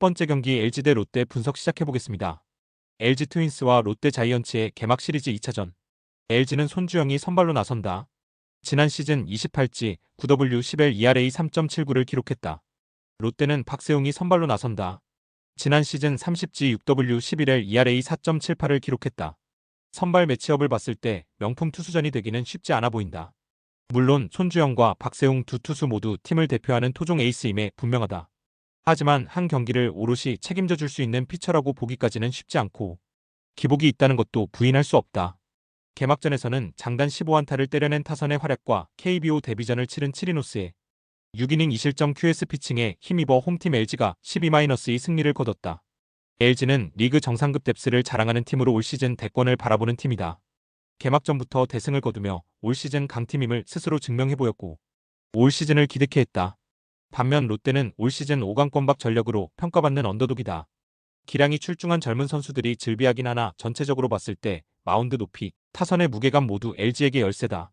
번째 경기 LG 대 롯데 분석 시작해보겠습니다. LG 트윈스와 롯데 자이언츠의 개막 시리즈 2차전. LG는 손주영이 선발로 나선다. 지난 시즌 28지 9W11 ERA 3.79를 기록했다. 롯데는 박세웅이 선발로 나선다. 지난 시즌 30지 6W11의 ERA 4.78을 기록했다. 선발 매치업을 봤을 때 명품 투수전이 되기는 쉽지 않아 보인다. 물론 손주영과 박세웅 두 투수 모두 팀을 대표하는 토종 에이스임에 분명하다. 하지만 한 경기를 오롯이 책임져 줄 수 있는 피처라고 보기까지는 쉽지 않고 기복이 있다는 것도 부인할 수 없다. 개막전에서는 장단 15안타를 때려낸 타선의 활약과 KBO 데뷔전을 치른 치리노스의 6이닝 2실점 QS 피칭에 힘입어 홈팀 LG가 12-2 승리를 거뒀다. LG는 리그 정상급 뎁스를 자랑하는 팀으로 올 시즌 대권을 바라보는 팀이다. 개막전부터 대승을 거두며 올 시즌 강팀임을 스스로 증명해 보였고 올 시즌을 기대케 했다. 반면 롯데는 올 시즌 5강권박 전력으로 평가받는 언더독이다. 기량이 출중한 젊은 선수들이 즐비하긴 하나 전체적으로 봤을 때 마운드 높이, 타선의 무게감 모두 LG에게 열세다.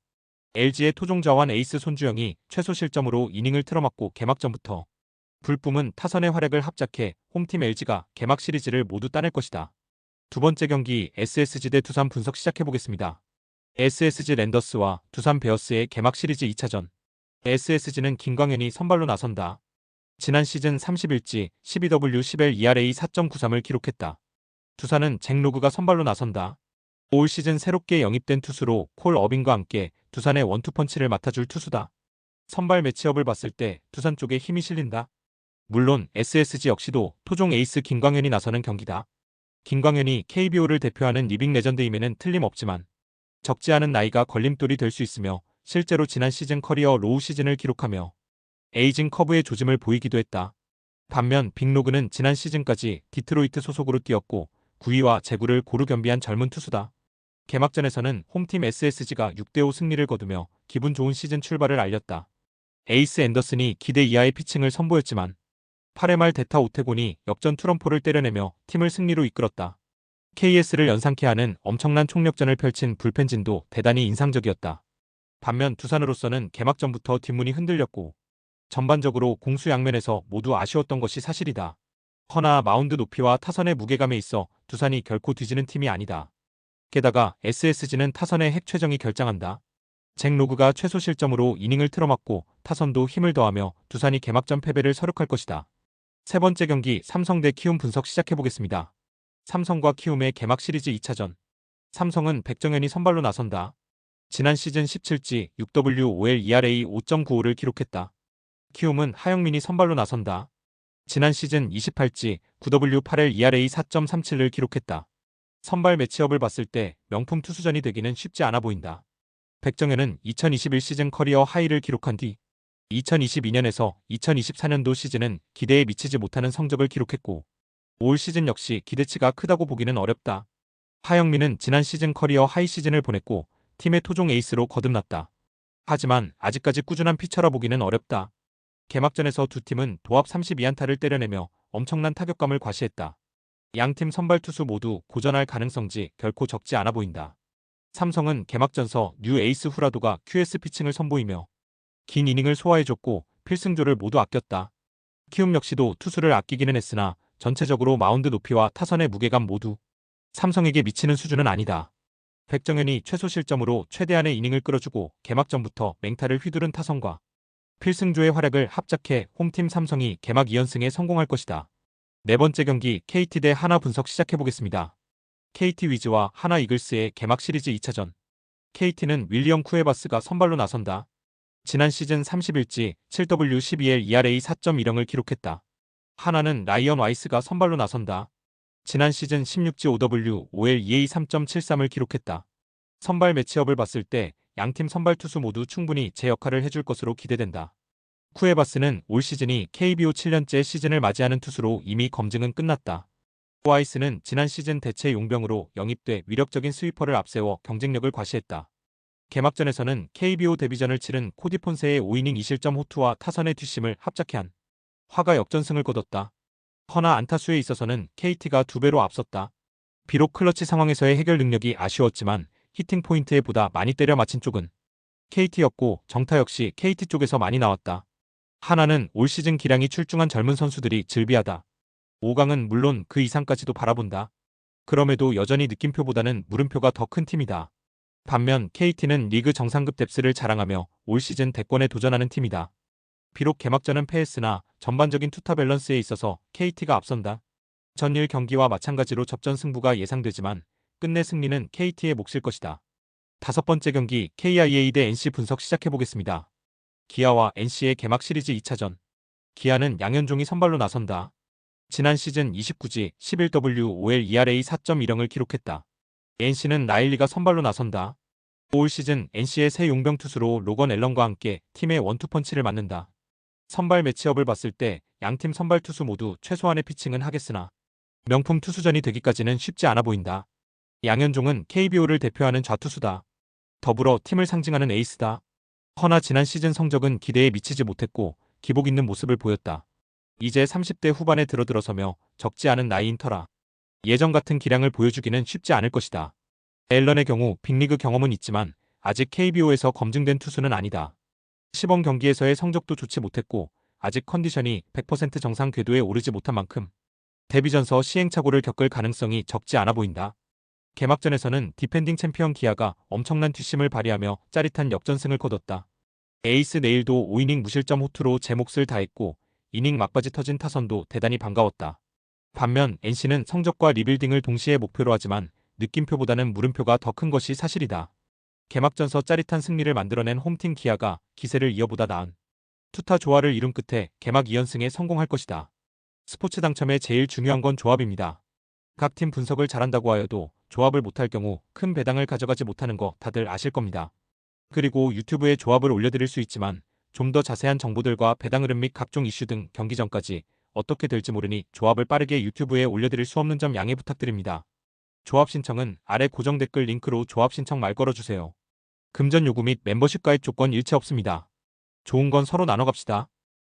LG의 토종자완 에이스 손주영이 최소 실점으로 이닝을 틀어막고 개막전부터 불뿜은 타선의 활약을 합작해 홈팀 LG가 개막 시리즈를 모두 따낼 것이다. 두 번째 경기 SSG 대 두산 분석 시작해보겠습니다. SSG 랜더스와 두산 베어스의 개막 시리즈 2차전. SSG는 김광현이 선발로 나선다. 지난 시즌 31지 12W11 ERA 4.93을 기록했다. 두산은 잭 로그가 선발로 나선다. 올 시즌 새롭게 영입된 투수로 콜 어빙과 함께 두산의 원투펀치를 맡아줄 투수다. 선발 매치업을 봤을 때 두산 쪽에 힘이 실린다. 물론 SSG 역시도 토종 에이스 김광현이 나서는 경기다. 김광현이 KBO를 대표하는 리빙 레전드임에는 틀림없지만 적지 않은 나이가 걸림돌이 될 수 있으며 실제로 지난 시즌 커리어 로우 시즌을 기록하며 에이징 커브의 조짐을 보이기도 했다. 반면 빅로그는 지난 시즌까지 디트로이트 소속으로 뛰었고 9위와 제구를 고루 겸비한 젊은 투수다. 개막전에서는 홈팀 SSG가 6대5 승리를 거두며 기분 좋은 시즌 출발을 알렸다. 에이스 앤더슨이 기대 이하의 피칭을 선보였지만 8회 말 대타 오태곤이 역전 투런포를 때려내며 팀을 승리로 이끌었다. KS를 연상케 하는 엄청난 총력전을 펼친 불펜진도 대단히 인상적이었다. 반면 두산으로서는 개막전부터 뒷문이 흔들렸고 전반적으로 공수 양면에서 모두 아쉬웠던 것이 사실이다. 허나 마운드 높이와 타선의 무게감에 있어 두산이 결코 뒤지는 팀이 아니다. 게다가 SSG는 타선의 핵 최정이 결장한다. 잭 로그가 최소 실점으로 이닝을 틀어막고 타선도 힘을 더하며 두산이 개막전 패배를 서력할 것이다. 세 번째 경기 삼성 대 키움 분석 시작해보겠습니다. 삼성과 키움의 개막 시리즈 2차전. 삼성은 백정현이 선발로 나선다. 지난 시즌 17지 6W5L ERA 5.95를 기록했다. 키움은 하영민이 선발로 나선다. 지난 시즌 28지 9W8L ERA 4.37을 기록했다. 선발 매치업을 봤을 때 명품 투수전이 되기는 쉽지 않아 보인다. 백정현은 2021 시즌 커리어 하이를 기록한 뒤 2022년에서 2024년도 시즌은 기대에 미치지 못하는 성적을 기록했고 올 시즌 역시 기대치가 크다고 보기는 어렵다. 하영민은 지난 시즌 커리어 하이 시즌을 보냈고 팀의 토종 에이스로 거듭났다. 하지만 아직까지 꾸준한 피처라 보기는 어렵다. 개막전에서 두 팀은 도합 32안타를 때려내며 엄청난 타격감을 과시했다. 양팀 선발 투수 모두 고전할 가능성지 결코 적지 않아 보인다. 삼성은 개막전서 뉴 에이스 후라도가 QS 피칭을 선보이며 긴 이닝을 소화해줬고 필승조를 모두 아꼈다. 키움 역시도 투수를 아끼기는 했으나 전체적으로 마운드 높이와 타선의 무게감 모두 삼성에게 미치는 수준은 아니다. 백정현이 최소 실점으로 최대한의 이닝을 끌어주고 개막전부터 맹타를 휘두른 타선과 필승조의 활약을 합작해 홈팀 삼성이 개막 2연승에 성공할 것이다. 네 번째 경기 KT 대 하나 분석 시작해보겠습니다. KT 위즈와 하나 이글스의 개막 시리즈 2차전. KT는 윌리엄 쿠에바스가 선발로 나선다. 지난 시즌 31지 7W12L ERA 4.10을 기록했다. 하나는 라이언 와이스가 선발로 나선다. 지난 시즌 16지 5W5L EA 3.73을 기록했다. 선발 매치업을 봤을 때 양팀 선발 투수 모두 충분히 제 역할을 해줄 것으로 기대된다. 쿠에바스는 올 시즌이 KBO 7년째 시즌을 맞이하는 투수로 이미 검증은 끝났다. 와이스는 지난 시즌 대체 용병으로 영입돼 위력적인 스위퍼를 앞세워 경쟁력을 과시했다. 개막전에서는 KBO 데뷔전을 치른 코디 폰세의 5이닝 2실점 호투와 타선의 뒷심을 합작해 한 화가 역전승을 거뒀다. 허나 안타수에 있어서는 KT가 2배로 앞섰다. 비록 클러치 상황에서의 해결 능력이 아쉬웠지만 히팅 포인트에 보다 많이 때려 맞힌 쪽은 KT였고 정타 역시 KT 쪽에서 많이 나왔다. 하나는 올 시즌 기량이 출중한 젊은 선수들이 즐비하다. 5강은 물론 그 이상까지도 바라본다. 그럼에도 여전히 느낌표보다는 물음표가 더 큰 팀이다. 반면 KT는 리그 정상급 뎁스를 자랑하며 올 시즌 대권에 도전하는 팀이다. 비록 개막전은 패했으나 전반적인 투타 밸런스에 있어서 KT가 앞선다. 전일 경기와 마찬가지로 접전 승부가 예상되지만 끝내 승리는 KT의 몫일 것이다. 다섯 번째 경기 KIA 대 NC 분석 시작해보겠습니다. 기아와 NC의 개막 시리즈 2차전. 기아는 양현종이 선발로 나선다. 지난 시즌 29지 11W5L ERA 4.10을 기록했다. NC는 나일리가 선발로 나선다. 올 시즌 NC의 새 용병 투수로 로건 앨런과 함께 팀의 원투펀치를 맞는다. 선발 매치업을 봤을 때 양팀 선발 투수 모두 최소한의 피칭은 하겠으나 명품 투수전이 되기까지는 쉽지 않아 보인다. 양현종은 KBO를 대표하는 좌투수다. 더불어 팀을 상징하는 에이스다. 허나 지난 시즌 성적은 기대에 미치지 못했고 기복 있는 모습을 보였다. 이제 30대 후반에 들어서며 적지 않은 나이인 터라 예전 같은 기량을 보여주기는 쉽지 않을 것이다. 앨런의 경우 빅리그 경험은 있지만 아직 KBO에서 검증된 투수는 아니다. 시범 경기에서의 성적도 좋지 못했고 아직 컨디션이 100% 정상 궤도에 오르지 못한 만큼 데뷔전서 시행착오를 겪을 가능성이 적지 않아 보인다. 개막전에서는 디펜딩 챔피언 기아가 엄청난 뒷심을 발휘하며 짜릿한 역전승을 거뒀다. 에이스 네일도 5이닝 무실점 호투로 제 몫을 다했고 이닝 막바지 터진 타선도 대단히 반가웠다. 반면 NC는 성적과 리빌딩을 동시에 목표로 하지만 느낌표보다는 물음표가 더 큰 것이 사실이다. 개막전서 짜릿한 승리를 만들어낸 홈팀 기아가 기세를 이어보다 나은 투타 조화를 이룬 끝에 개막 2연승에 성공할 것이다. 스포츠 당첨에 제일 중요한 건 조합입니다. 각 팀 분석을 잘한다고 하여도 조합을 못할 경우 큰 배당을 가져가지 못하는 거 다들 아실 겁니다. 그리고 유튜브에 조합을 올려드릴 수 있지만 좀 더 자세한 정보들과 배당 흐름 및 각종 이슈 등 경기 전까지 어떻게 될지 모르니 조합을 빠르게 유튜브에 올려드릴 수 없는 점 양해 부탁드립니다. 조합 신청은 아래 고정 댓글 링크로 조합 신청 말 걸어주세요. 금전 요구 및 멤버십 가입 조건 일체 없습니다. 좋은 건 서로 나눠 갑시다.